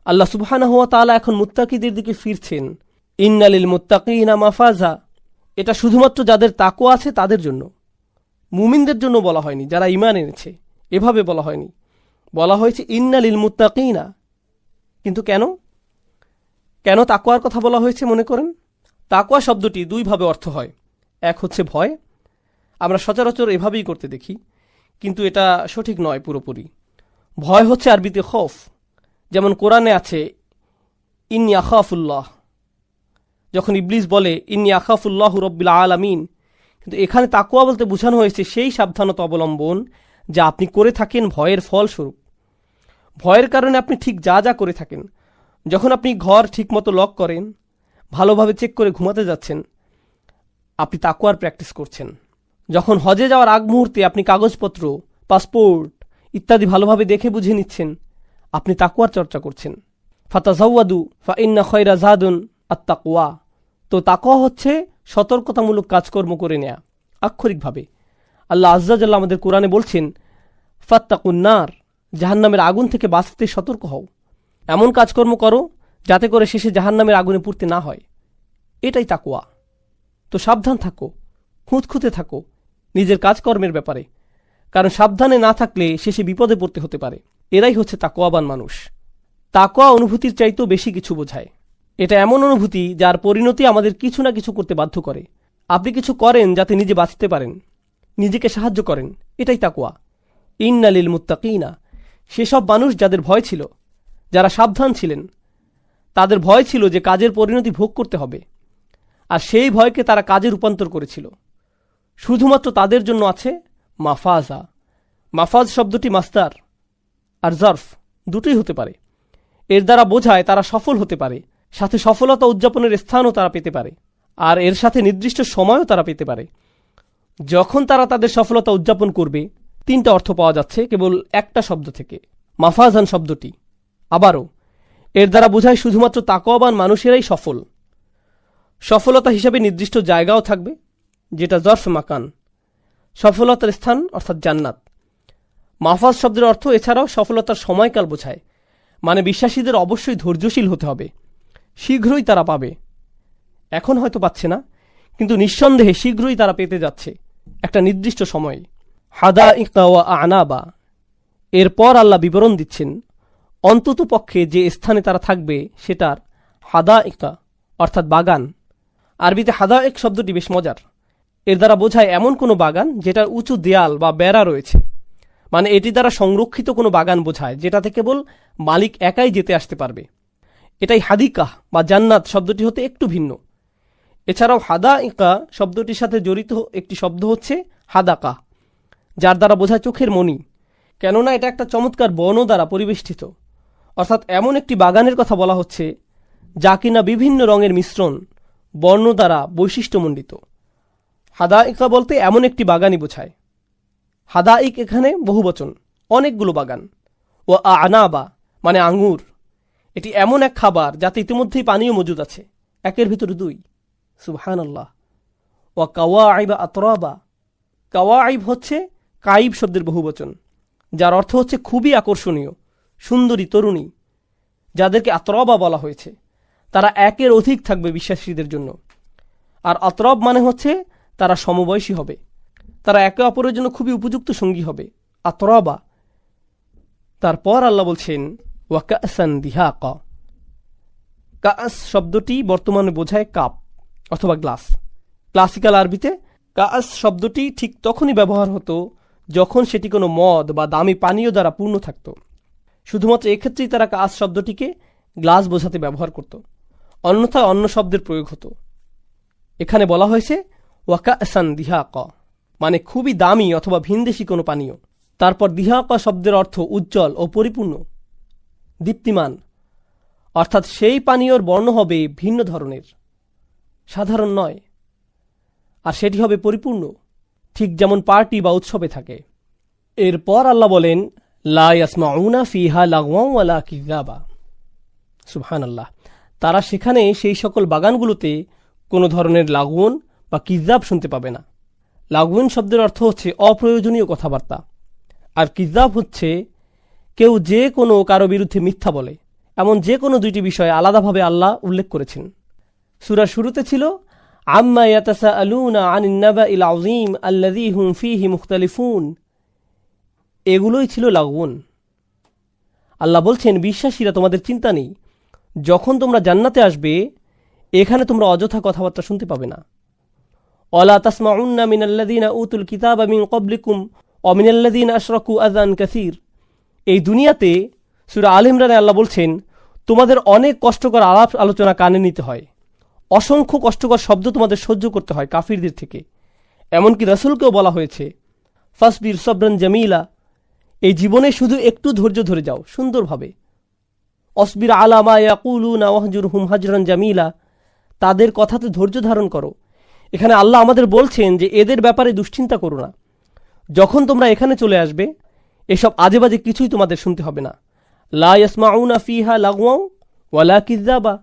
আল্লাহ সুবহানাহু ওয়া তাআলা এখন মুত্তাকিদের দিকে ফিরছেন। ইন্নালিল মুত্তাকিনা মাফাজা, এটা শুধুমাত্র যাদের তাকওয়া আছে তাদের জন্য, মুমিনদের জন্য বলা হয়নি, যারা ঈমান এনেছে এভাবে বলা হয়নি, বলা হয়েছে ইন্নালিল মুত্তাকিনা। কিন্তু কেন তাকওয়ার কথা বলা হয়েছে মনে করেন? তাকওয়া শব্দটি দুইভাবে অর্থ হয়। এক হচ্ছে ভয়, আমরা সচরাচর এভাবেই করতে দেখি, কিন্তু এটা সঠিক নয় পুরোপুরি। ভয় হচ্ছে আরবিতে খৌফ, যেমন কোরআনে আছে ইন্নী আখাফুল্লাহ, যখন ইবলিস বলে ইন্নী আখাফুল্লাহু রব্বিল আলামিন। কিন্তু এখানে তাকওয়া বলতে বোঝানো হয়েছে সেই সাবধানতা অবলম্বন যা আপনি করে থাকেন ভয়ের ফলস্বরূপ। ভয়ের কারণে আপনি ঠিক যা যা করে থাকেন, যখন আপনি ঘর ঠিকমতো লক করেন, ভালোভাবে চেক করে ঘুমাতে যাচ্ছেন, আপনি তাকওয়ার প্র্যাকটিস করছেন। যখন হজে যাওয়ার আগ মুহূর্তে আপনি কাগজপত্র, পাসপোর্ট ইত্যাদি ভালোভাবে দেখে বুঝে নিচ্ছেন, আপনি তাকওয়ার চর্চা করছেন। ফাতাজাওয়াদু ফাইন্না খায়রা যাদুন আত-তাকওয়া। তো তাকওয়া হচ্ছে সতর্কতামূলক কাজকর্ম করে নেয়া। আক্ষরিকভাবে আল্লাহ আজ্জা জাল্লা আমাদের কোরআনে বলছেন ফাত্তাকুন নার, জাহান্নামের আগুন থেকে বাঁচতে সতর্ক হও, এমন কাজকর্ম করো যাতে করে শেষে জাহান্নামের আগুনে পুড়তে না হয়। এটাই তাকওয়া। তো সাবধান থাকো, খুঁতখুঁতে থাকো নিজের কাজকর্মের ব্যাপারে, কারণ সাবধানে না থাকলে শেষে বিপদে পড়তে হতে পারে। এরাই হচ্ছে তাকওয়াবান মানুষ। তাকওয়া অনুভূতির চাইতেও বেশি কিছু বোঝায়। এটা এমন অনুভূতি যার পরিণতি আমাদের কিছু না কিছু করতে বাধ্য করে। আপনি কিছু করেন যাতে নিজে বাঁচতে পারেন, নিজেকে সাহায্য করেন, এটাই তাকওয়া। ইন্নালিল মুত্তাকিনা, সেসব মানুষ যাদের ভয় ছিল, যারা সাবধান ছিলেন, তাদের ভয় ছিল যে কাজের পরিণতি ভোগ করতে হবে, আর সেই ভয়কে তারা কাজে রূপান্তর করেছিল। শুধুমাত্র তাদের জন্য আছে মাফাজা। মাফাজ শব্দটি মাসদার আর জারফ দুটোই হতে পারে। এর দ্বারা বোঝায় তারা সফল হতে পারে, সাথে সফলতা উদযাপনের স্থানও তারা পেতে পারে, আর এর সাথে নির্দিষ্ট সময়ও তারা পেতে পারে। যখন তারা তাদের সফলতা উদযাপন করবে, তিনটা অর্থ পাওয়া যাচ্ছে কেবল একটা শব্দ থেকে, মাফাজান শব্দটি। আবারও এর দ্বারা বোঝায় শুধুমাত্র তাকওয়াবান মানুষেরাই সফল। সফলতা হিসাবে নির্দিষ্ট জায়গাও থাকবে, যেটা জরফ মাকান, সফলতার স্থান অর্থাৎ জান্নাত। মাফাজ শব্দের অর্থ এছাড়াও সফলতার সময়কাল বোঝায়, মানে বিশ্বাসীদের অবশ্যই ধৈর্যশীল হতে হবে, শীঘ্রই তারা পাবে। এখন হয়তো পাচ্ছে না, কিন্তু নিঃসন্দেহে শীঘ্রই তারা পেতে যাচ্ছে একটা নির্দিষ্ট সময়ে। হাদাইকা ওয়া আনাবা, এরপর আল্লাহ বিবরণ দিচ্ছেন অন্তত পক্ষে যে স্থানে তারা থাকবে সেটার হাদাইকা অর্থাৎ বাগান। আরবিতে হাদাইক শব্দটি বেশ মজার। এর দ্বারা বোঝায় এমন কোনো বাগান যেটার উঁচু দেয়াল বা বেড়া রয়েছে, মানে এটি দ্বারা সংরক্ষিত কোনো বাগান বোঝায় যেটাতে কেবল মালিক একাই যেতে আসতে পারবে। এটাই হাদিকা বা জান্নাত শব্দটি হতে একটু ভিন্ন। এছাড়াও হাদাইকা শব্দটির সাথে জড়িত একটি শব্দ হচ্ছে হাদাকা, যার দ্বারা বোঝায় চোখের মণি, কেননা এটা একটা চমৎকার বন দ্বারা পরিবেষ্টিত। অর্থাৎ এমন একটি বাগানের কথা বলা হচ্ছে যা কিনা বিভিন্ন রঙের মিশ্রণ, বর্ণ দ্বারা বৈশিষ্ট্যমণ্ডিত। হাদাইকা বলতে এমন একটি বাগানই বোঝায়। হাদাইক এখানে বহুবচন, অনেকগুলো বাগান। ও আনাবা মানে আঙ্গুর, এটি এমন এক খাবার যাতে ইতিমধ্যেই পানীয় মজুদ আছে, একের ভিতরে দুই। সুবহানাল্লাহ। ও কাওয়াইবা আতরাবা, কাওয়াইব হচ্ছে কাইব শব্দের বহুবচন, যার অর্থ হচ্ছে খুবই আকর্ষণীয়, সুন্দরী তরুণী, যাদেরকে আতরাবা বলা হয়েছে। তারা একের অধিক থাকবে বিশ্বাসীদের জন্য। আর আতরাব মানে হচ্ছে তারা সমবয়সী হবে, তারা একে অপরের জন্য খুবই উপযুক্ত সঙ্গী হবে, আতরাবা। তারপর আল্লাহ বলছেন ওয়া কাসান দিহাকা। কাস শব্দটি বর্তমানে বোঝায় কাপ অথবা গ্লাস। ক্লাসিক্যাল আরবিতে কাস শব্দটি ঠিক তখনই ব্যবহার হতো যখন সেটি কোনো মদ বা দামি পানীয় দ্বারা পূর্ণ থাকত। শুধুমাত্র এক্ষেত্রেই তারা কাস শব্দটিকে গ্লাস বোঝাতে ব্যবহার করত, অন্যথায় অন্য শব্দের প্রয়োগ হতো। এখানে বলা হয়েছে ওয়া কাসান দিহাকা, মানে খুবই দামি অথবা ভিনদেশী কোনো পানীয়। তারপর দিহাকা শব্দের অর্থ উজ্জ্বল ও পরিপূর্ণ, দীপ্তিমান, অর্থাৎ সেই পানীয়র বর্ণ হবে ভিন্ন ধরনের, সাধারণ নয়, আর সেটি হবে পরিপূর্ণ, ঠিক যেমন পার্টি বা উৎসবে থাকে। এরপর আল্লাহ বলেন লা ইয়াসমাউনা ফিহা লাগওয়ান ওয়ালা কিযাবা। সুবহানাল্লাহ। তারা সেখানে সেই সকল বাগানগুলোতে কোনো ধরনের লাগওয়ান বা কিযাব শুনতে পাবে না। লাগওয়ান শব্দের অর্থ হচ্ছে অপ্রয়োজনীয় কথাবার্তা, আর কিযাব হচ্ছে কেউ যে কোনো কারো বিরুদ্ধে মিথ্যা বলে, এমন যে কোনো দুইটি বিষয়ে আলাদাভাবে আল্লাহ উল্লেখ করেছেন। সূরার শুরুতে ছিল আম্মা ইয়াতাসাআলুনা আনিন নাবাইল আযীম আল্লাযী হুম ফীহি মুখতালিফুন। এগুলোই ছিল লাগউন। আল্লাহ বলছেন, বিশ্বাসীরা তোমাদের চিন্তা নেই, যখন তোমরা জান্নাতে আসবে এখানে তোমরা অযথা কথাবার্তা শুনতে পাবে না। ওয়ালা তাসমাউন্না মিনাল্লাযীনা উতুল কিতাবা মিন ক্বাবলিকুম ওয়া মিনাল্লাযীনা আশরাকু আযান কাসীর। এই দুনিয়াতে সূরা আল ইমরানে আল্লাহ বলছেন, তোমাদের অনেক কষ্টকর আলাপ আলোচনা কানে নিতে হয়, অসংখ্য কষ্টকর শব্দ তোমাদের সহ্য করতে হয় কাফিরদের থেকে। এমনকি রাসূলকেও বলা হয়েছে, ফাসবির সবরান জামিলা, এই জীবনে শুধু একটু ধৈর্য ধরে যাও সুন্দরভাবে। অসবির আলা মা ইয়াকুলুনা ওয়াহজুরহুম হাজরান জামিলা, তাদের কথাতে ধৈর্য ধারণ করো। এখানে আল্লাহ আমাদের বলছেন যে এদের ব্যাপারে দুশ্চিন্তা করো না, যখন তোমরা এখানে চলে আসবে এসব আজেবাজে কিছুই তোমাদের শুনতে হবে না। লা ইয়াসমাউনা ফিহা লাগওয়া ওয়ালা কিযাবা।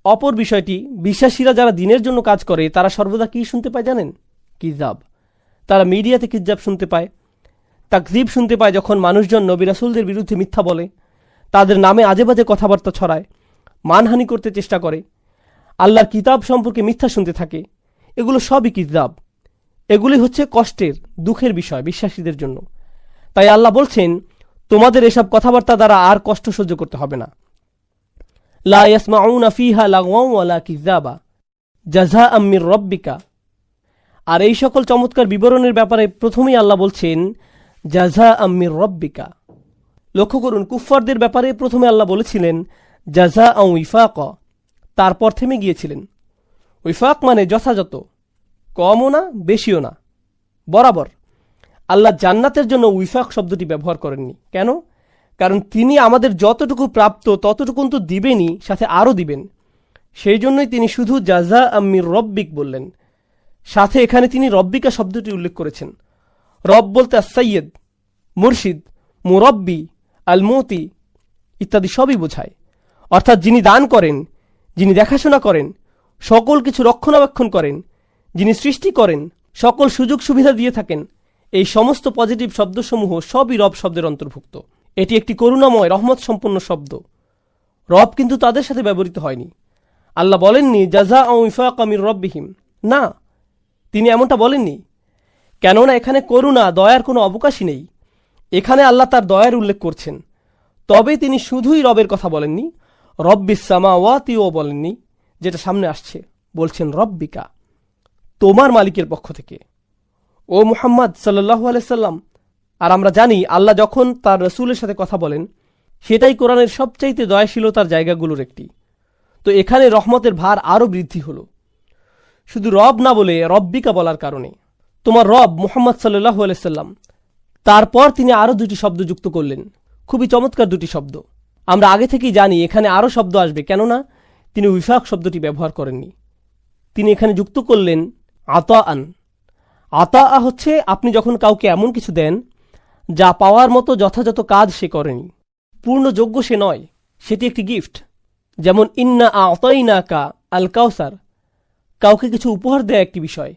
অপর বিষয়টি, বিশ্বাসীরা যারা দিনের জন্য কাজ করে তারা সর্বদা কি শুনতে পায় জানেন? কিযাব। তারা মিডিয়াতে কিযাব শুনতে পায়, তাকযীব শুনতে পায়, যখন মানুষজন নবী রাসূলদের বিরুদ্ধে মিথ্যা বলে, তাদের নামে আজেবাজে কথাবার্তা ছড়ায়, মানহানি করতে চেষ্টা করে, আল্লাহর কিতাব সম্পর্কে মিথ্যা শুনতে থাকে। এগুলো সবই কিযাব। এগুলি হচ্ছে কষ্টের, দুঃখের বিষয় বিশ্বাসীদের জন্য। তাই আল্লাহ বলছেন, তোমাদের এসব কথাবার্তা দ্বারা আর কষ্ট সহ্য করতে হবে না। লা ইয়াসমাউনা ফিহা লাগওয়া ওয়ালা কিযাবা জাযাআম মির রাব্বিকা। আর এই সকল চমৎকার বিবরণের ব্যাপারে প্রথমেই আল্লাহ বলছেন জাযাআম মির রাব্বিকা। লক্ষ্য করুন, কুফফারদের ব্যাপারে প্রথমে আল্লাহ বলেছিলেন জাযাআম ওয়িফাকা, তারপর থেমে গিয়েছিলেন। ওয়িফাক মানে যথাযথ, কমও না বেশিও না, বরাবর। আল্লাহ জান্নাতের জন্য ওয়িফাক শব্দটি ব্যবহার করেননি। কেন? কারণ তিনি আমাদের যতটুকু প্রাপ্ত ততটুকুন তো দিবেনই, সাথে আরও দিবেন। সেই জন্যই তিনি শুধু জাযাআম মির রব্বিক বললেন, সাথে এখানে তিনি রব্বিকা শব্দটি উল্লেখ করেছেন। রব বলতে আস-সাইয়্যিদ, মুরশিদ, মুরব্বি, আল মুতি ইত্যাদি সবই বোঝায়। অর্থাৎ যিনি দান করেন, যিনি দেখাশোনা করেন, সকল কিছু রক্ষণাবেক্ষণ করেন, যিনি সৃষ্টি করেন, সকল সুযোগ সুবিধা দিয়ে থাকেন, এই সমস্ত পজিটিভ শব্দসমূহ সবই রব শব্দের অন্তর্ভুক্ত। এটি একটি করুণাময় রহমত সম্পন্ন শব্দ। রব কিন্তু তাদের সাথে ব্যবহৃত হয়নি। আল্লাহ বলেননি জাযাআম ওয়িফাকা মির রাব্বিহিম, না, তিনি এমনটা বলেননি। কেননা এখানে করুণা দয়ার কোনো অবকাশই নেই। এখানে আল্লাহ তার দয়ার উল্লেখ করছেন। তবে তিনি শুধুই রবের কথা বলেননি, রব্বিস সামাওয়াতিও বলেননি, যেটা সামনে আসছে। বলছেন রব্বিকা, তোমার মালিকের পক্ষ থেকে। ও মুহাম্মদ সাল্লাল্লাহু আলাইহি সাল্লাম। আর আমরা জানি আল্লাহ যখন তার রসুলের সাথে কথা বলেন, সেটাই কোরআনের সবচাইতে দয়াশীলতার জায়গাগুলোর একটি। তো এখানে রহমতের ভার আরও বৃদ্ধি হলো, শুধু রব না বলে রব্বিকা বলার কারণে। তোমার রব মুহাম্মদ সাল্লাল্লাহু আলাইহি সাল্লাম। তারপর তিনি আরও দুটি শব্দ যুক্ত করলেন, খুবই চমৎকার দুটি শব্দ। আমরা আগে থেকেই জানি এখানে আরও শব্দ আসবে, কেননা তিনি ওয়িফাক শব্দটি ব্যবহার করেননি। তিনি এখানে যুক্ত করলেন আতাআন। আতাআ হচ্ছে আপনি যখন কাউকে এমন কিছু দেন যা পাওয়ার মতো যথাযথ কাজ সে করেনি, পূর্ণ যোগ্য সে নয়, সেটি একটি গিফট। যেমন ইন্না আতাইনাকা আল কাউসার, কাউকে কিছু উপহার দেয়া একটি বিষয়,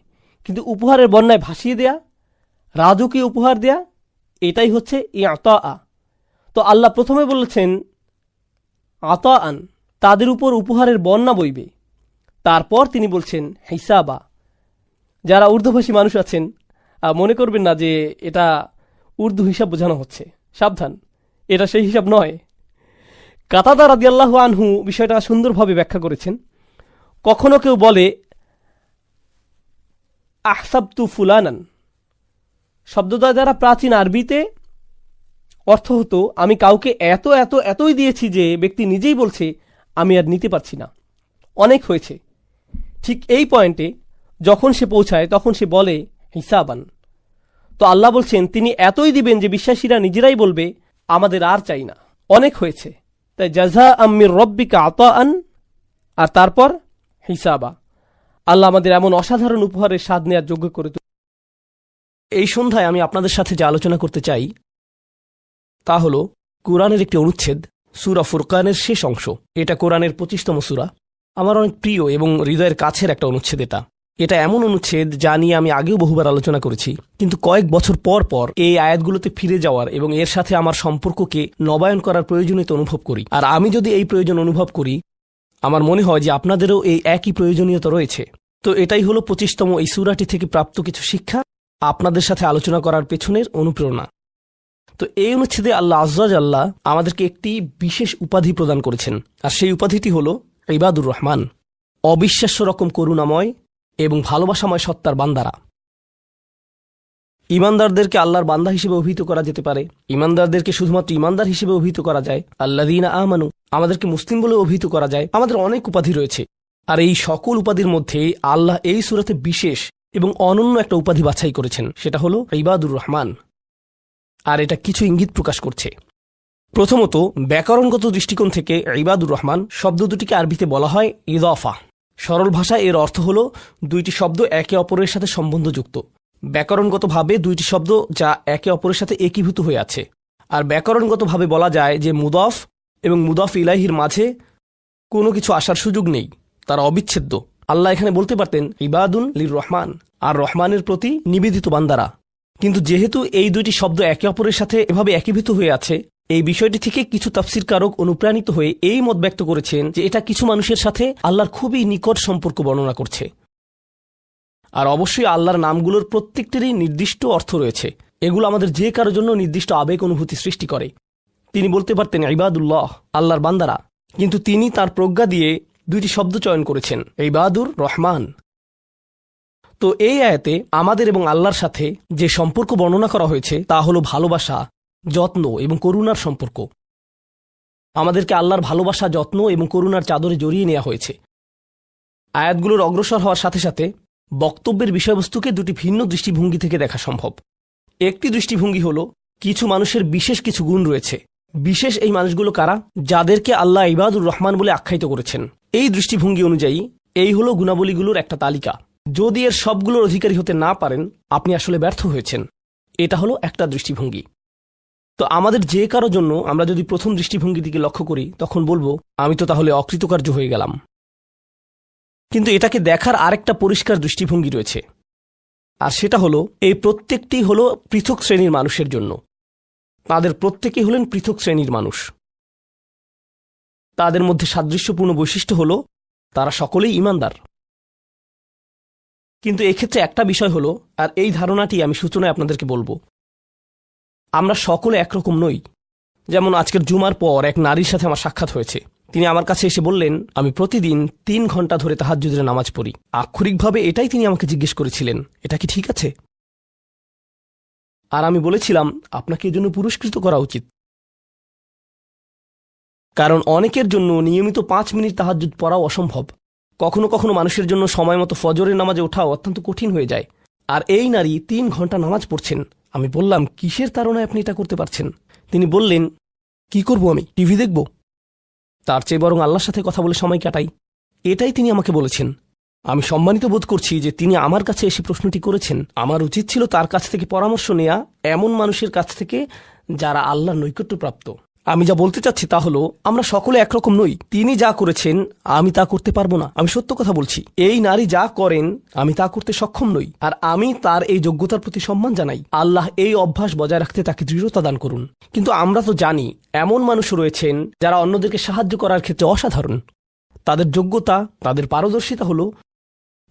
কিন্তু উপহারের বন্যায় ভাসিয়ে দেয়া, রাজকীয় উপহার দেয়া, এটাই হচ্ছে ইআতাআ। তো আল্লাহ প্রথমে বলেছেন আতাআন, তাদের উপর উপহারের বন্যা বইবে। তারপর তিনি বলছেন হিসাবা। যারা উর্দুভাষী মানুষ আছেন মনে করবেন না যে এটা উর্দু হিসাব বোঝানো হচ্ছে, সাবধান, এটা সেই হিসাব নয়। কাতাদা রাদিয়াল্লাহু আনহু বিষয়টা সুন্দরভাবে ব্যাখ্যা করেছেন। কখনো কেউ বলে আহসাবতু ফুলানান, শব্দদ্বয় দ্বারা প্রাচীন আরবিতে অর্থ হতো আমি কাউকে এত এত এতই দিয়েছি যে ব্যক্তি নিজেই বলছে আমি আর নিতে পারছি না, অনেক হয়েছে। ঠিক এই পয়েন্টে যখন সে পৌঁছায় তখন সে বলে হিসাবান। তো আল্লাহ বলছেন তিনি এতই দিবেন যে বিশ্বাসীরা নিজেরাই বলবে আমাদের আর চাই না, অনেক হয়েছে। তাই জাযাআম মির রাব্বিকা আতাআন, আর তারপর হিসাবা। আল্লাহ আমাদের এমন অসাধারণ উপহারের স্বাদ নেওয়ার যোগ্য করে তুলে। এই সন্ধ্যায় আমি আপনাদের সাথে যে আলোচনা করতে চাই তা হল কোরআনের একটি অনুচ্ছেদ, সূরা ফুরকানের শেষ অংশ। এটা কোরআনের 25তম সূরা। আমার অনেক প্রিয় এবং হৃদয়ের কাছের একটা অনুচ্ছেদ এটা। এটা এমন অনুচ্ছেদ যা নিয়ে আমি আগেও বহুবার আলোচনা করেছি, কিন্তু কয়েক বছর পর পর এই আয়াতগুলোতে ফিরে যাওয়ার এবং এর সাথে আমার সম্পর্ককে নবায়ন করার প্রয়োজনীয়তা অনুভব করি। আর আমি যদি এই প্রয়োজন অনুভব করি, আমার মনে হয় যে আপনাদেরও এই একই প্রয়োজনীয়তা রয়েছে। তো এটাই হলো 25তম এই সূরাটি থেকে প্রাপ্ত কিছু শিক্ষা, আপনাদের সাথে আলোচনা করার পেছনের অনুপ্রেরণা। তো এই অনুচ্ছেদে আল্লাহ আজ্জা জাল্লা আমাদেরকে একটি বিশেষ উপাধি প্রদান করেছেন, আর সেই উপাধিটি হল ইবাদুর রহমান, অবিশ্বাস্য রকম করুণাময় এবং ভালোবাসাময় সত্তার বান্দারা। ইমানদারদেরকে আল্লাহর বান্দা হিসেবে অভিহিত করা যেতে পারে, ইমানদারদেরকে শুধুমাত্র ইমানদার হিসেবে অভিহিত করা যায়, আল্লাযীনা আমানু আমাদেরকে মুসলিম বলে অভিহিত করা যায়। আমাদের অনেক উপাধি রয়েছে, আর এই সকল উপাধির মধ্যে আল্লাহ এই সূরাতে বিশেষ এবং অনন্য একটা উপাধি বাছাই করেছেন, সেটা হলো ইবাদুর রহমান। আর এটা কিছু ইঙ্গিত প্রকাশ করছে। প্রথমত, ব্যাকরণগত দৃষ্টিকোণ থেকে ইবাদুর রহমান শব্দ দুটিকে আরবিতে বলা হয় ইদাফা। সরল ভাষায় এর অর্থ হল দুইটি শব্দ একে অপরের সাথে সম্বন্ধযুক্ত। ব্যাকরণগতভাবে দুইটি শব্দ যা একে অপরের সাথে একীভূত হয়ে আছে। আর ব্যাকরণগতভাবে বলা যায় যে মুদাফ এবং মুদাফ ইলাইহির মাঝে কোনো কিছু আসার সুযোগ নেই, তারা অবিচ্ছেদ্য। আল্লাহ এখানে বলতে পারতেন ইবাদুন লির রহমান, আর রহমানের প্রতি নিবেদিত বান্দারা। কিন্তু যেহেতু এই দুইটি শব্দ একে অপরের সাথে এভাবে একীভূত হয়ে আছে, এই বিষয়টি থেকে কিছু তাফসীরকারক অনুপ্রাণিত হয়ে এই মত ব্যক্ত করেছেন যে এটা কিছু মানুষের সাথে আল্লাহর খুবই নিকট সম্পর্ক বর্ণনা করছে। আর অবশ্যই আল্লাহর নামগুলোর প্রত্যেকটিরই নির্দিষ্ট অর্থ রয়েছে, এগুলো আমাদের যে কারোর জন্য নির্দিষ্ট আবেগ অনুভূতি সৃষ্টি করে। তিনি বলতে পারতেন ইবাদুল্লাহ, আল্লাহর বান্দারা, কিন্তু তিনি তার প্রজ্ঞা দিয়ে দুইটি শব্দ চয়ন করেছেন, ইবাদুর রহমান। তো এই আয়াতে আমাদের এবং আল্লাহর সাথে যে সম্পর্ক বর্ণনা করা হয়েছে তা হলো ভালোবাসা, যত্ন এবং করুণার সম্পর্ক। আমাদেরকে আল্লাহর ভালোবাসা, যত্ন এবং করুণার চাদরে জড়িয়ে নেওয়া হয়েছে। আয়াতগুলোর অগ্রসর হওয়ার সাথে সাথে বক্তব্যের বিষয়বস্তুকে দুটি ভিন্ন দৃষ্টিভঙ্গি থেকে দেখা সম্ভব। একটি দৃষ্টিভঙ্গি হল কিছু মানুষের বিশেষ কিছু গুণ রয়েছে। বিশেষ এই মানুষগুলো কারা? যাদেরকে আল্লাহ ইবাদুর রহমান বলে আখ্যায়িত করেছেন। এই দৃষ্টিভঙ্গি অনুযায়ী এই হলো গুণাবলীগুলোর একটা তালিকা। যদি এর সবগুলোর অধিকারী হতে না পারেন, আপনি আসলে ব্যর্থ হয়েছেন। এটা হলো একটা দৃষ্টিভঙ্গি। তো আমাদের যে কারো জন্য আমরা যদি প্রথম দৃষ্টিভঙ্গির দিকে লক্ষ্য করি, তখন বলবো আমি তো তাহলে অকৃতকার্য হয়ে গেলাম। কিন্তু এটাকে দেখার আরেকটা পরিষ্কার দৃষ্টিভঙ্গি রয়েছে, আর সেটা হলো এই প্রত্যেকটি হলো পৃথক শ্রেণীর মানুষের জন্য। তাদের প্রত্যেকেই হলেন পৃথক শ্রেণীর মানুষ। তাদের মধ্যে সাদৃশ্যপূর্ণ বৈশিষ্ট্য হলো তারা সকলেই ঈমানদার। কিন্তু এক্ষেত্রে একটা বিষয় হলো, আর এই ধারণাটি আমি সূচনায় আপনাদেরকে বলবো, আমরা সকলে একরকম নই। যেমন আজকের জুমার পর এক নারীর সাথে আমার সাক্ষাৎ হয়েছে। তিনি আমার কাছে এসে বললেন, আমি প্রতিদিন 3 ঘন্টা ধরে তাহাজ্জুদের নামাজ পড়ি। আক্ষরিকভাবে এটাই তিনি আমাকে জিজ্ঞেস করেছিলেন, এটা কি ঠিক আছে? আর আমি বলেছিলাম, আপনাকে এজন্য পুরস্কৃত করা উচিত, কারণ অনেকের জন্য নিয়মিত 5 মিনিট তাহাজ্জুদ পড়াও অসম্ভব। কখনো কখনো মানুষের জন্য সময় মতো ফজরের নামাজে ওঠাও অত্যন্ত কঠিন হয়ে যায়। আর এই নারী 3 ঘন্টা নামাজ পড়ছেন। আমি বললাম, কিসের তাড়নায় আপনি এটা করতে পারছেন? তিনি বললেন, কি করব আমি, টিভি দেখব? তার চেয়ে বরং আল্লাহর সাথে কথা বলে সময় কাটাই। এটাই তিনি আমাকে বলেছেন। আমি সম্মানিত বোধ করছি যে তিনি আমার কাছে এসে প্রশ্নটি করেছেন। আমার উচিত ছিল তার কাছ থেকে পরামর্শ নেয়া, এমন মানুষের কাছ থেকে যারা আল্লাহর নৈকট্যপ্রাপ্ত। আমি যা বলতে চাচ্ছি তা হলো, আমরা সকলে একরকম নই। তিনি যা করেছেন আমি তা করতে পারবো না। আমি সত্য কথা বলছি। এই নারী যা করেন আমি তা করতে সক্ষম নই, আর আমি তার এই যোগ্যতার প্রতি সম্মান জানাই। আল্লাহ এই অভ্যাস বজায় রাখতে তাকে দৃঢ়তা দান করুন। কিন্তু আমরা তো জানি এমন মানুষ রয়েছেন যারা অন্যদেরকে সাহায্য করার ক্ষেত্রে অসাধারণ। তাদের যোগ্যতা, তাদের পারদর্শিতা হলো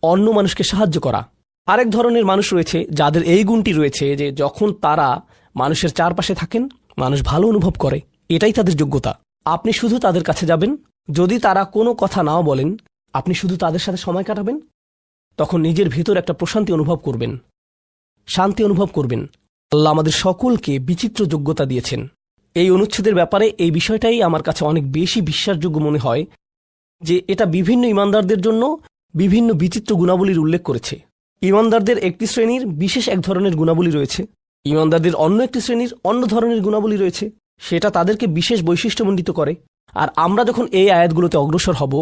অন্য মানুষকে সাহায্য করা। আরেক ধরনের মানুষ রয়েছে যাদের এই গুণটি রয়েছে যে যখন তারা মানুষের চারপাশে থাকেন, মানুষ ভালো অনুভব করে। এটাই তাদের যোগ্যতা। আপনি শুধু তাদের কাছে যাবেন, যদি তারা কোনো কথা নাও বলেন, আপনি শুধু তাদের সাথে সময় কাটাবেন, তখন নিজের ভিতর একটা প্রশান্তি অনুভব করবেন, শান্তি অনুভব করবেন। আল্লাহ আমাদের সকলকে বিচিত্র যোগ্যতা দিয়েছেন। এই অনুচ্ছেদের ব্যাপারে এই বিষয়টাই আমার কাছে অনেক বেশি বিশ্বাসযোগ্য মনে হয় যে এটা বিভিন্ন ঈমানদারদের জন্য বিভিন্ন বিচিত্র গুণাবলীর উল্লেখ করেছে। ঈমানদারদের একটি শ্রেণীর বিশেষ এক ধরনের গুণাবলী রয়েছে, ঈমানদারদের অন্য একটি শ্রেণীর অন্য ধরনের গুণাবলী রয়েছে। সেটা তাদেরকে বিশেষ বৈশিষ্ট্যমণ্ডিত করে। আর আমরা যখন এই আয়াতগুলোতে অগ্রসর হব,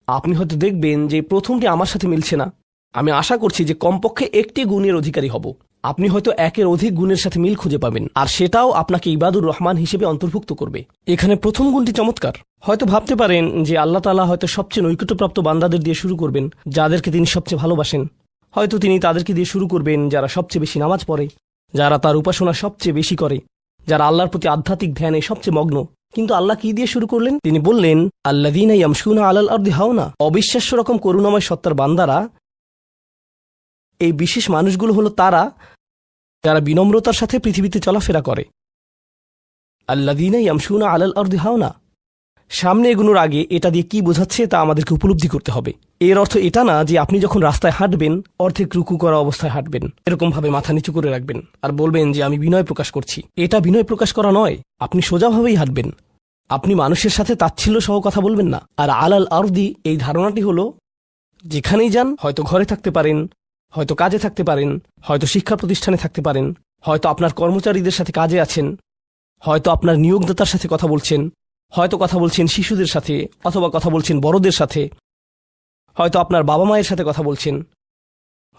আপনি হয়তো দেখবেন যে প্রথমটি আমার সাথে মিলছে না। আমি আশা করছি যে কমপক্ষে একটি গুণের অধিকারী হব। আপনি হয়তো একের অধিক গুণের সাথে মিল খুঁজে পাবেন, আর সেটাও আপনাকে ইবাদুর রহমান হিসেবে অন্তর্ভুক্ত করবে। এখানে প্রথম গুণটি চমৎকার। হয়তো ভাবতে পারেন যে আল্লাহ তাআলা হয়তো সবচেয়ে নৈকট্যপ্রাপ্ত বান্দাদের দিয়ে শুরু করবেন, যাদেরকে তিনি সবচেয়ে ভালোবাসেন। হয়তো তিনি তাদেরকে দিয়ে শুরু করবেন যারা সবচেয়ে বেশি নামাজ পড়ে, যারা তার উপাসনা সবচেয়ে বেশি করে, যারা আল্লাহর প্রতি আধ্যাত্মিক ধ্যানে সবচেয়ে মগ্ন। কিন্তু আল্লাহ কি দিয়ে শুরু করলেন? তিনি বললেন, আল্লাযীনা ইয়ামশুনা আলাল আরদি হাওনা। অবিশ্বাস্য রকম করুণাময় সত্তার বান্দারা, এই বিশেষ মানুষগুলো হলো তারা যারা বিনম্রতার সাথে পৃথিবীতে চলাফেরা করে। আল্লাযীনা ইয়ামশুনা আলাল আরদি হাওনা। সামনে এগুনোর আগে এটা দিয়ে কি বোঝাচ্ছে তা আমাদেরকে উপলব্ধি করতে হবে। এর অর্থ এটা না যে আপনি যখন রাস্তায় হাঁটবেন অর্ধেক রুকু করা অবস্থায় হাঁটবেন, এরকম ভাবে মাথা নিচু করে রাখবেন আর বলবেন যে আমি বিনয় প্রকাশ করছি। এটা বিনয় প্রকাশ করা নয়। আপনি সোজাভাবেই হাঁটবেন। আপনি মানুষের সাথে তাচ্ছিল্য সহ কথা বলবেন না। আর আলাল আরদি, এই ধারণাটি হলো যেখানেই যান, হয়তো ঘরে থাকতে পারেন, হয়তো কাজে থাকতে পারেন, হয়তো শিক্ষা প্রতিষ্ঠানে থাকতে পারেন, হয়তো আপনার কর্মচারীদের সাথে কাজে আছেন, হয়তো আপনার নিয়োগদাতার সাথে কথা বলছেন, হয়তো কথা বলছেন শিশুদের সাথে, অথবা কথা বলছেন বড়দের সাথে, হয়তো আপনার বাবা মায়ের সাথে কথা বলছেন,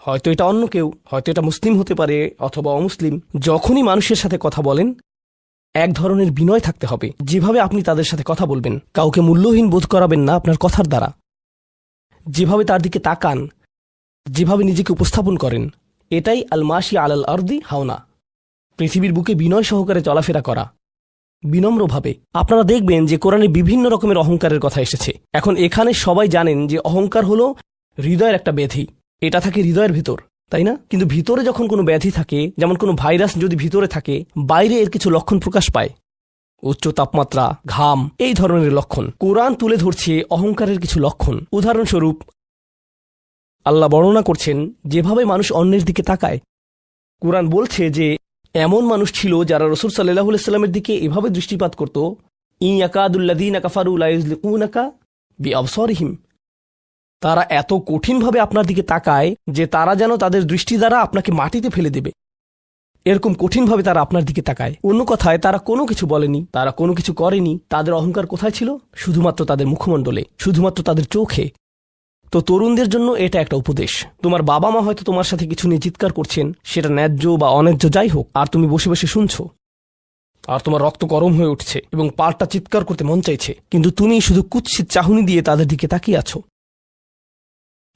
হয়তো এটা অন্য কেউ, হয়তো এটা মুসলিম হতে পারে অথবা অমুসলিম। যখনই মানুষের সাথে কথা বলেন এক ধরনের বিনয় থাকতে হবে। যেভাবে আপনি তাদের সাথে কথা বলবেন, কাউকে মূল্যহীন বোধ করাবেন না আপনার কথার দ্বারা। যেভাবে তার দিকে তাকান, যেভাবে নিজেকে উপস্থাপন করেন, এটাই আল মাশি আলাল আরদি হাওনা। পৃথিবীর বুকে বিনয় সহকারে চলাফেরা করা, বিনম্রভাবে। আপনারা দেখবেন যে কোরআনে বিভিন্ন রকমের অহংকারের কথা এসেছে। এখন এখানে সবাই জানেন যে অহংকার হলো হৃদয়ের একটা ব্যাধি। এটা থাকে হৃদয়ের ভিতর, তাই না? কিন্তু ভিতরে যখন কোনো ব্যাধি থাকে, যেমন কোনো ভাইরাস যদি ভিতরে থাকে, বাইরে এর কিছু লক্ষণ প্রকাশ পায়, উচ্চ তাপমাত্রা, ঘাম, এই ধরনের লক্ষণ। কোরআন তুলে ধরছে অহংকারের কিছু লক্ষণ। উদাহরণস্বরূপ আল্লাহ বর্ণনা করছেন যেভাবে মানুষ অন্যের দিকে তাকায়। কোরআন বলছে যে এমন মানুষ ছিল যারা রাসূল সাল্লাল্লাহু আলাইহি ওয়াসাল্লামের দিকে এভাবে দৃষ্টিপাত করত, ইয়াকাদুল্লাযীনা কাফারু লা ইউযলিকুনাকা বিআবসারিহিম। তারা এত কঠিনভাবে আপনার দিকে তাকায় যে তারা যেন তাদের দৃষ্টি দ্বারা আপনাকে মাটিতে ফেলে দেবে। এরকম কঠিনভাবে তারা আপনার দিকে তাকায়। অন্য কথায়, তারা কোনো কিছু বলেনি, তারা কোনো কিছু করেনি। তাদের অহংকার কোথায় ছিল? শুধুমাত্র তাদের মুখমণ্ডলে, শুধুমাত্র তাদের চোখে। তো তরুণদের জন্য এটা একটা উপদেশ। তোমার বাবা মা হয়তো তোমার সাথে কিছু নিয়ে চিৎকার করছেন, সেটা ন্যায্য বা অন্যায্য যাই হোক, আর তুমি বসে বসে শুনছো, আর তোমার রক্ত গরম হয়ে উঠছে এবং পাল্টা চিৎকার করতে মন চাইছে, কিন্তু তুমি শুধু কুৎসিত চাহনি দিয়ে তাদের দিকে তাকিয়ে আছো।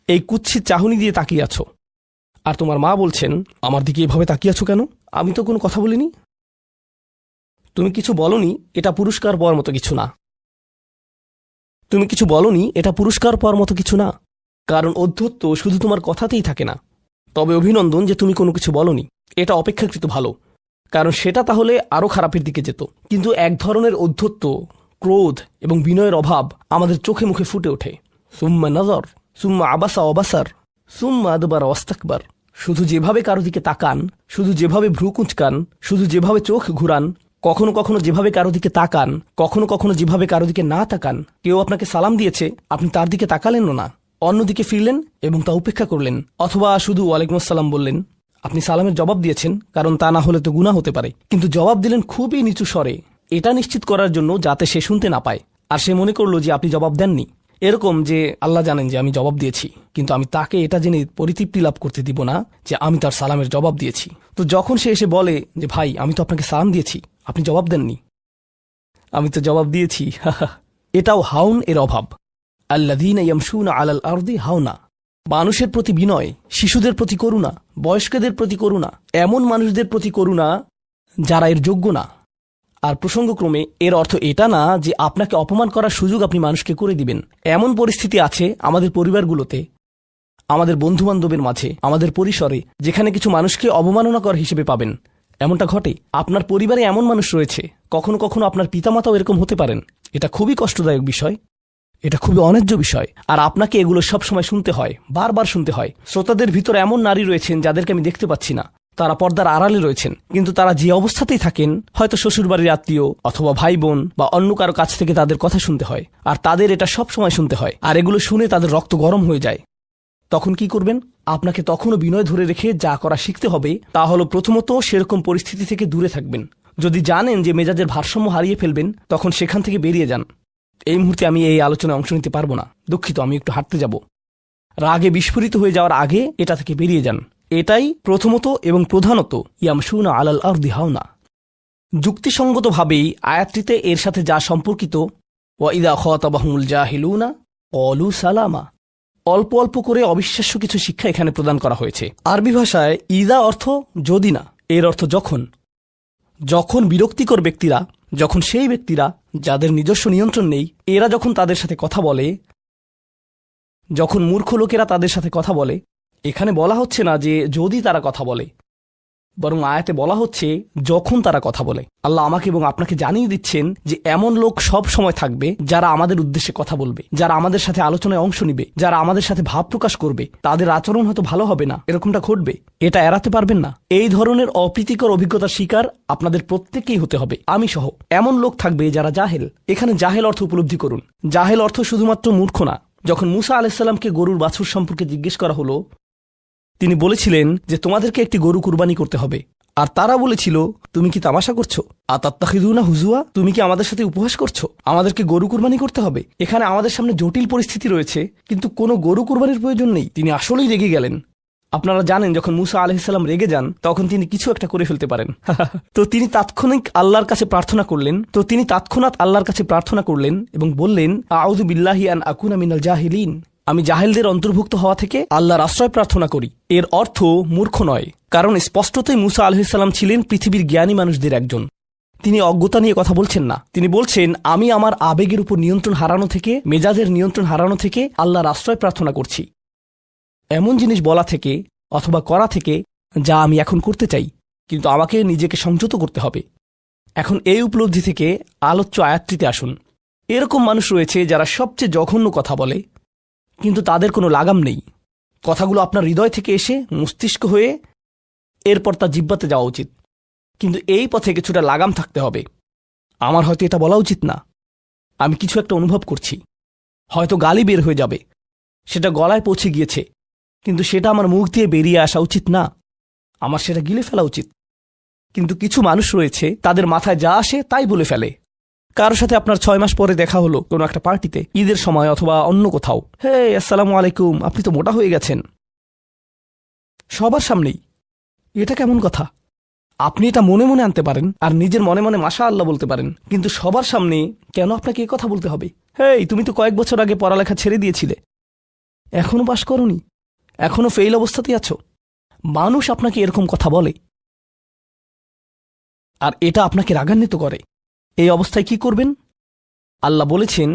এই কুৎসিত চাহনি দিয়ে তাকিয়ে আছো, আর তোমার মা বলছেন, আমার দিকে এভাবে তাকিয়ে আছো কেন? আমি তো কোনো কথা বলিনি। তুমি কিছু বলনি, এটা পুরস্কার পাওয়ার মতো কিছু না। তুমি কিছু বলনি, এটা পুরস্কার পাওয়ার মতো কিছু না। কারণ অধ্যত্ব শুধু তোমার কথাতেই থাকে না। তবে অভিনন্দন যে তুমি কোনো কিছু বলনি, এটা অপেক্ষাকৃত ভালো, কারণ সেটা তাহলে আরও খারাপের দিকে যেত। কিন্তু এক ধরনের অধ্যত্ব, ক্রোধ এবং বিনয়ের অভাব আমাদের চোখে মুখে ফুটে ওঠে। সুম্মা নজর, সুম্মা আবাসা অবাসার, সুম্মা আদবার অস্তাকবার। শুধু যেভাবে কারো দিকে তাকান, শুধু যেভাবে ভ্রু কুঁচকান, শুধু যেভাবে চোখ ঘুরান, কখনো কখনো যেভাবে কারো দিকে তাকান, কখনো কখনো যেভাবে কারো দিকে না তাকান। কেউ আপনাকে সালাম দিয়েছে, আপনি তার দিকে তাকালেন না, অন্যদিকে ফিরলেন এবং তা উপেক্ষা করলেন, অথবা শুধু ওয়ালাইকুম আসসালাম বললেন। আপনি সালামের জবাব দিয়েছেন, কারণ তা না হলে তো গুনাহ হতে পারে, কিন্তু জবাব দিলেন খুবই নিচু স্বরে, এটা নিশ্চিত করার জন্য যাতে সে শুনতে না পায়, আর সে মনে করলো যে আপনি জবাব দেননি। এরকম যে আল্লাহ জানেন যে আমি জবাব দিয়েছি, কিন্তু আমি তাকে এটা জেনে পরিতৃপ্তি লাভ করতে দিব না যে আমি তার সালামের জবাব দিয়েছি। তো যখন সে এসে বলে যে ভাই, আমি তো আপনাকে সালাম দিয়েছি, আপনি জবাব দেননি, আমি তো জবাব দিয়েছি, এটাও হাউন এর অভাব। আল্লাযীনা ইয়ামশুনা আলাল আরদি হাওনা। মানুষের প্রতি বিনয়, শিশুদের প্রতি করুণা, বয়স্কদের প্রতি করুণা, এমন মানুষদের প্রতি করুণা যারা এর যোগ্য না। আর প্রসঙ্গক্রমে এর অর্থ এটা না যে আপনাকে অপমান করার সুযোগ আপনি মানুষকে করে দিবেন। এমন পরিস্থিতি আছে আমাদের পরিবারগুলোতে, আমাদের বন্ধুবান্ধবের মাঝে, আমাদের পরিসরে, যেখানে কিছু মানুষকে অবমাননাকর হিসেবে পাবেন। এমনটা ঘটে। আপনার পরিবারে এমন মানুষ রয়েছে, কখনো কখনো আপনার পিতামাতাও এরকম হতে পারেন। এটা খুবই কষ্টদায়ক বিষয়, এটা খুবই অন্যায্য বিষয়, আর আপনাকে এগুলো সবসময় শুনতে হয়, বারবার শুনতে হয়। শ্রোতাদের ভিতরে এমন নারী রয়েছেন যাদেরকে আমি দেখতে পাচ্ছি না, তারা পর্দার আড়ালে রয়েছেন, কিন্তু তারা যে অবস্থাতেই থাকেন, হয়তো শ্বশুরবাড়ির আত্মীয় অথবা ভাই বোন বা অন্য কারো কাছ থেকে তাদের কথা শুনতে হয়, আর তাদের এটা সব সময় শুনতে হয়, আর এগুলো শুনে তাদের রক্ত গরম হয়ে যায়। তখন কি করবেন? আপনাকে তখনও বিনয় ধরে রেখে যা করা শিখতে হবে তা হলো প্রথমত সেরকম পরিস্থিতি থেকে দূরে থাকবেন। যদি জানেন যে মেজাজের ভারসাম্য হারিয়ে ফেলবেন, তখন সেখান থেকে বেরিয়ে যান। এই মুহূর্তে আমি এই আলোচনায় অংশ নিতে পারবো না, দুঃখিত, আমি একটু হাঁটতে যাব। রাগে বিস্ফোরিত হয়ে যাওয়ার আগে এটা থেকে বেরিয়ে যান। এটাই প্রথমত এবং প্রধানত ইয়ামশুনা আলাল আরদি হাওনা। যুক্তিসঙ্গতভাবেই আয়াতটিতে এর সাথে যা সম্পর্কিত, ওয়া ইদা খাতাবাহুমুল জাহিলুনা ক্বালু সালামা, অল্প অল্প করে অবিশ্বাস্য কিছু শিক্ষা এখানে প্রদান করা হয়েছে। আরবি ভাষায় ইদা অর্থ যদি না, এর অর্থ যখন। যখন বিরক্তিকর ব্যক্তিরা, যখন সেই ব্যক্তিরা যাদের নিজস্ব নিয়ন্ত্রণ নেই, এরা যখন তাদের সাথে কথা বলে, যখন মূর্খ লোকেরা তাদের সাথে কথা বলে, এখানে বলা হচ্ছে না যে যদি তারা কথা বলে, বরং আয়াতে বলা হচ্ছে যখন তারা কথা বলে। আল্লাহ আমাকে এবং আপনাকে জানিয়ে দিচ্ছেন যে এমন লোক সব সময় থাকবে যারা আমাদের উদ্দেশ্যে কথা বলবে, যারা আমাদের সাথে আলোচনায় অংশ নিবে, যারা আমাদের সাথে ভাব প্রকাশ করবে। তাদের আচরণ হয়তো ভালো হবে না, এরকমটা ঘটবে, এটা এড়াতে পারবেন না। এই ধরনের অপ্রীতিকর অভিজ্ঞতার শিকার আপনাদের প্রত্যেককেই হতে হবে, আমি সহ। এমন লোক থাকবে যারা জাহেল। এখানে জাহেল অর্থ উপলব্ধি করুন। জাহেল অর্থ শুধুমাত্র মূর্খ না। যখন মুসা আলাইসাল্লামকে গরুর বাছুর সম্পর্কে জিজ্ঞেস করা হলো, তিনি বলেছিলেন যে তোমাদেরকে একটি গরু কুরবানি করতে হবে। আর তারা বলেছিল, তুমি কি তামাশা করছো? আতাত্তাখিদুনা হুজুয়া, তুমি কি আমাদের সাথে উপহাস করছো? আমাদেরকে গরু কুরবানি করতে হবে? এখানে আমাদের সামনে জটিল পরিস্থিতি রয়েছে, কিন্তু কোনো গরু কুরবানির প্রয়োজন নেই। তিনি আসলেই রেগে গেলেন। আপনারা জানেন যখন মুসা আলাইহিসসালাম রেগে যান তখন তিনি কিছু একটা করে ফেলতে পারেন। তো তিনি তৎক্ষণাৎ আল্লাহর কাছে প্রার্থনা করলেন এবং বললেন, আউযু বিল্লাহি আন আকুনা মিনাল জাহিলিন, আমি জাহেলদের অন্তর্ভুক্ত হওয়া থেকে আল্লাহর আশ্রয় প্রার্থনা করি। এর অর্থ মূর্খ নয়, কারণ স্পষ্টতই মুসা আলাইহিসসালাম ছিলেন পৃথিবীর জ্ঞানী মানুষদের একজন। তিনি অজ্ঞতা নিয়ে কথা বলছেন না। তিনি বলছেন, আমি আমার আবেগের উপর নিয়ন্ত্রণ হারানো থেকে, মেজাজের নিয়ন্ত্রণ হারানো থেকে আল্লাহর আশ্রয় প্রার্থনা করছি, এমন জিনিস বলা থেকে অথবা করা থেকে যা আমি এখন করতে চাই, কিন্তু আমাকে নিজেকে সংযত করতে হবে। এখন এই উপলব্ধি থেকে আলোচ্য আয়াতটিতে আসুন। এরকম মানুষ রয়েছে যারা সবচেয়ে জঘন্য কথা বলে, কিন্তু তাদের কোনো লাগাম নেই। কথাগুলো আপনার হৃদয় থেকে এসে মস্তিষ্ক হয়ে এরপর তা জিহ্বাতে যাওয়া উচিত, কিন্তু এই পথে কিছুটা লাগাম থাকতে হবে। আমার হয়তো এটা বলা উচিত না, আমি কিছু একটা অনুভব করছি, হয়তো গালি বের হয়ে যাবে, সেটা গলায় পৌঁছে গিয়েছে, কিন্তু সেটা আমার মুখ দিয়ে বেরিয়ে আসা উচিত না, আমার সেটা গিলে ফেলা উচিত। কিন্তু কিছু মানুষ রয়েছে, তাদের মাথায় যা আসে তাই বলে ফেলে। কারোর সাথে আপনার 6 মাস পরে দেখা হলো কোনো একটা পার্টিতে, ঈদের সময় অথবা অন্য কোথাও, হে আসসালামু আলাইকুম, আপনি তো মোটা হয়ে গেছেন, সবার সামনেই। এটা কেমন কথা? আপনি এটা মনে মনে আনতে পারেন আর নিজের মনে মনে মাশা আল্লাহ বলতে পারেন, কিন্তু সবার সামনে কেন আপনাকে এ কথা বলতে হবে? হেই, তুমি তো কয়েক বছর আগে পড়ালেখা ছেড়ে দিয়েছিলে, এখনো পাশ করনি, এখনো ফেইল অবস্থাতেই আছো। মানুষ আপনাকে এরকম কথা বলে আর এটা আপনাকে রাগান্বিত করে। এই অবস্থায় কি করবেন? আল্লাহ বলেছেন,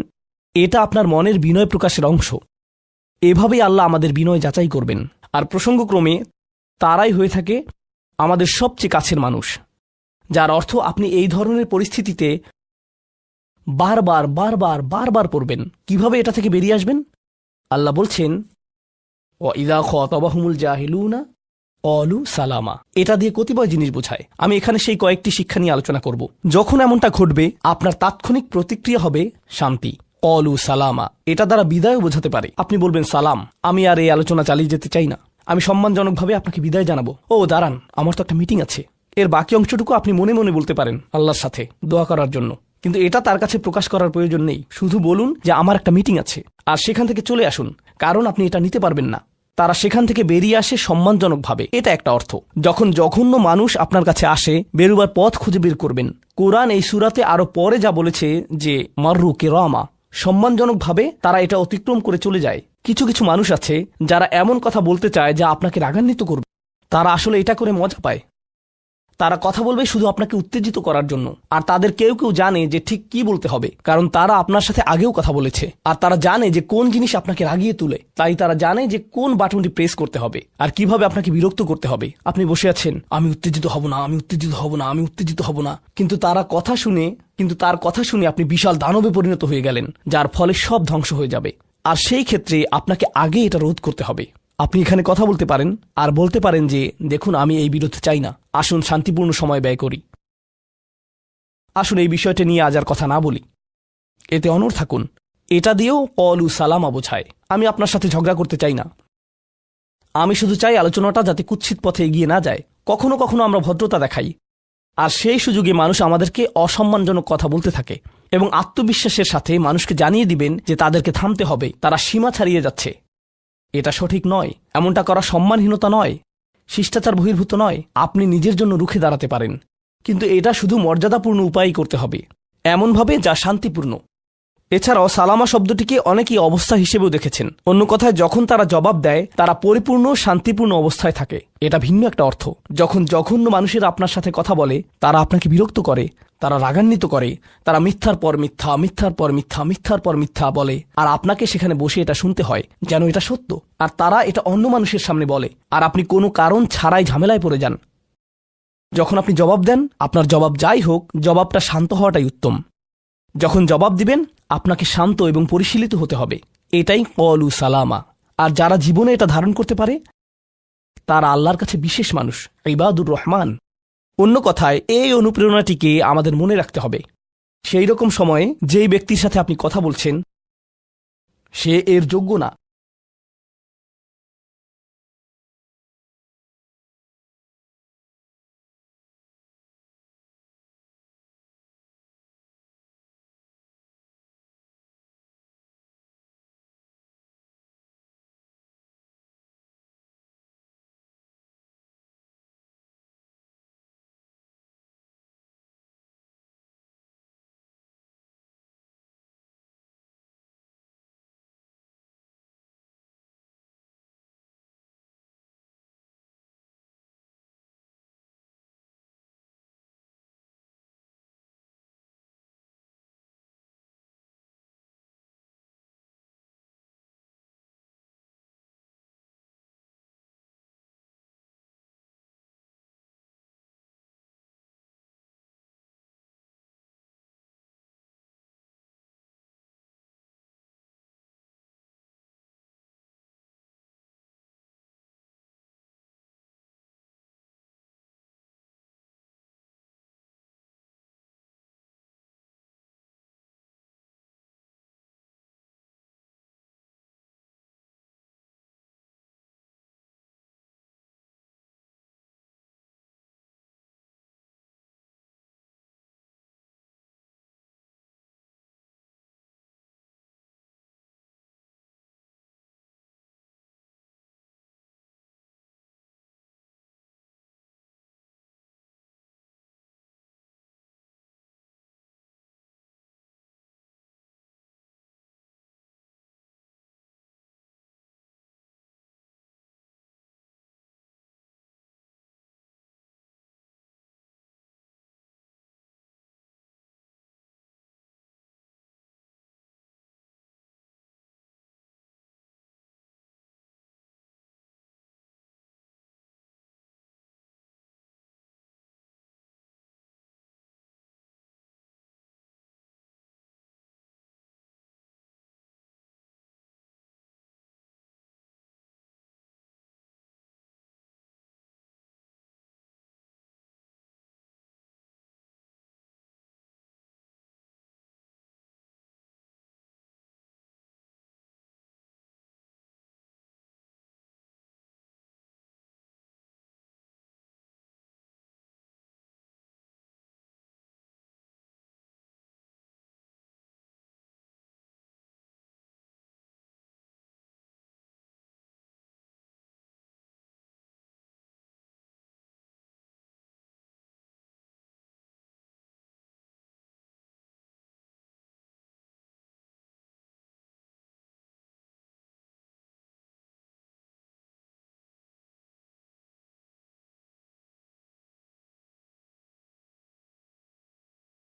এটা আপনার মনের বিনয় প্রকাশের অংশ। এভাবেই আল্লাহ আমাদের বিনয় যাচাই করবেন। আর প্রসঙ্গক্রমে তারাই হয়ে থাকে আমাদের সবচেয়ে কাছের মানুষ, যার অর্থ আপনি এই ধরনের পরিস্থিতিতে বারবার বারবার বারবার পড়বেন। কিভাবে এটা থেকে বেরিয়ে আসবেন? আল্লাহ বলছেন, ওয়া ইযা খাতাবাহুমুল জাহিলুনা ক্বালু সালামা। এটা দিয়ে কতিপয় জিনিস বোঝায়। আমি এখানে সেই কয়েকটি শিক্ষা নিয়ে আলোচনা করব। যখন এমনটা ঘটবে, আপনার তাৎক্ষণিক প্রতিক্রিয়া হবে শান্তি, ক্বালু সালামা। এটা দ্বারা বিদায় বোঝাতে পারে। আপনি বলবেন, সালাম, আমি আর এই আলোচনা চালিয়ে যেতে চাই না, আমি সম্মানজনকভাবে আপনাকে বিদায় জানাবো। ও দাঁড়ান, আমার তো একটা মিটিং আছে। এর বাকি অংশটুকু আপনি মনে মনে বলতে পারেন আল্লাহর সাথে দোয়া করার জন্য, কিন্তু এটা তার কাছে প্রকাশ করার প্রয়োজন নেই। শুধু বলুন যে আমার একটা মিটিং আছে, আর সেখান থেকে চলে আসুন, কারণ আপনি এটা নিতে পারবেন না। তারা সেখান থেকে বেরিয়ে আসে সম্মানজনকভাবে, এটা একটা অর্থ। যখন জঘন্য মানুষ আপনার কাছে আসে, বেরুবার পথ খুঁজে বের করবেন। কোরআন এই সূরাতে আরো পরে যা বলেছে যে মাররু কিরামা, সম্মানজনকভাবে তারা এটা অতিক্রম করে চলে যায়। কিছু কিছু মানুষ আছে যারা এমন কথা বলতে চায় যা আপনাকে রাগান্বিত করবে। তারা আসলে এটা করে মজা পায়। তারা কথা বলবে শুধু আপনাকে উত্তেজিত করার জন্য। আর তাদের কেউ কেউ জানে যে ঠিক কি বলতে হবে, কারণ তারা আপনার সাথে আগেও কথা বলেছে। আর তারা জানে যে কোন জিনিস আপনাকে রাগিয়ে তুলে, তাই তারা জানে যে কোন বাটনটি প্রেস করতে হবে আর কিভাবে আপনাকে বিরক্ত করতে হবে। আপনি বসে আছেন, আমি উত্তেজিত হব না, আমি উত্তেজিত হব না, আমি উত্তেজিত হব না, কিন্তু তার কথা শুনে আপনি বিশাল দানবে পরিণত হয়ে গেলেন, যার ফলে সব ধ্বংস হয়ে যাবে। আর সেই ক্ষেত্রে আপনাকে আগে এটা রোধ করতে হবে। আপনি এখানে কথা বলতে পারেন আর বলতে পারেন যে, দেখুন, আমি এই বিরোধ চাই না, আসুন শান্তিপূর্ণ সময় ব্যয় করি, আসুন এই বিষয়টা নিয়ে আজ আর কথা না বলি, এতে অনড় থাকুন। এটা দিয়েও ক্বালু সালামা বোঝায়। আমি আপনার সাথে ঝগড়া করতে চাই না, আমি শুধু চাই আলোচনাটা যাতে কুৎসিত পথে এগিয়ে না যায়। কখনো কখনো আমরা ভদ্রতা দেখাই, আর সেই সুযোগে মানুষ আমাদেরকে অসম্মানজনক কথা বলতে থাকে, এবং আত্মবিশ্বাসের সাথে মানুষকে জানিয়ে দিবেন যে তাদেরকে থামতে হবে, তারা সীমা ছাড়িয়ে যাচ্ছে। এটা সঠিক নয়, এমনটা করা সম্মানহীনতা নয়, শিষ্টাচার বহির্ভূত নয়। আপনি নিজের জন্য রুখে দাঁড়াতে পারেন, কিন্তু এটা শুধু মর্যাদাপূর্ণ উপায়ই করতে হবে, এমনভাবে যা শান্তিপূর্ণ। এছাড়াও সালামা শব্দটিকে অনেকেই অবস্থা হিসেবেও দেখেছেন। অন্য কথায়, যখন তারা জবাব দেয় তারা পরিপূর্ণ শান্তিপূর্ণ অবস্থায় থাকে। এটা ভিন্ন একটা অর্থ। যখন জঘন্য মানুষের আপনার সাথে কথা বলে, তারা আপনাকে বিরক্ত করে, তারা রাগান্বিত করে, তারা মিথ্যার পর মিথ্যা, মিথ্যার পর মিথ্যা, মিথ্যার পর মিথ্যা বলে, আর আপনাকে সেখানে বসে এটা শুনতে হয় যেন এটা সত্য, আর তারা এটা অন্য মানুষের সামনে বলে, আর আপনি কোনো কারণ ছাড়াই ঝামেলায় পড়ে যান। যখন আপনি জবাব দেন, আপনার জবাব যাই হোক, জবাবটা শান্ত হওয়াটাই উত্তম। যখন জবাব দিবেন, আপনাকে শান্ত এবং পরিশীলিত হতে হবে। এটাই কলু সালামা। আর যারা জীবনে এটা ধারণ করতে পারে, তারা আল্লাহর কাছে বিশেষ মানুষ, ইবাদুর রহমান। অন্য কথায়, এই অনুপ্রেরণাটিকে আমাদের মনে রাখতে হবে। সেই রকম সময়ে যেই ব্যক্তির সাথে আপনি কথা বলছেন, সে এর যোগ্য না,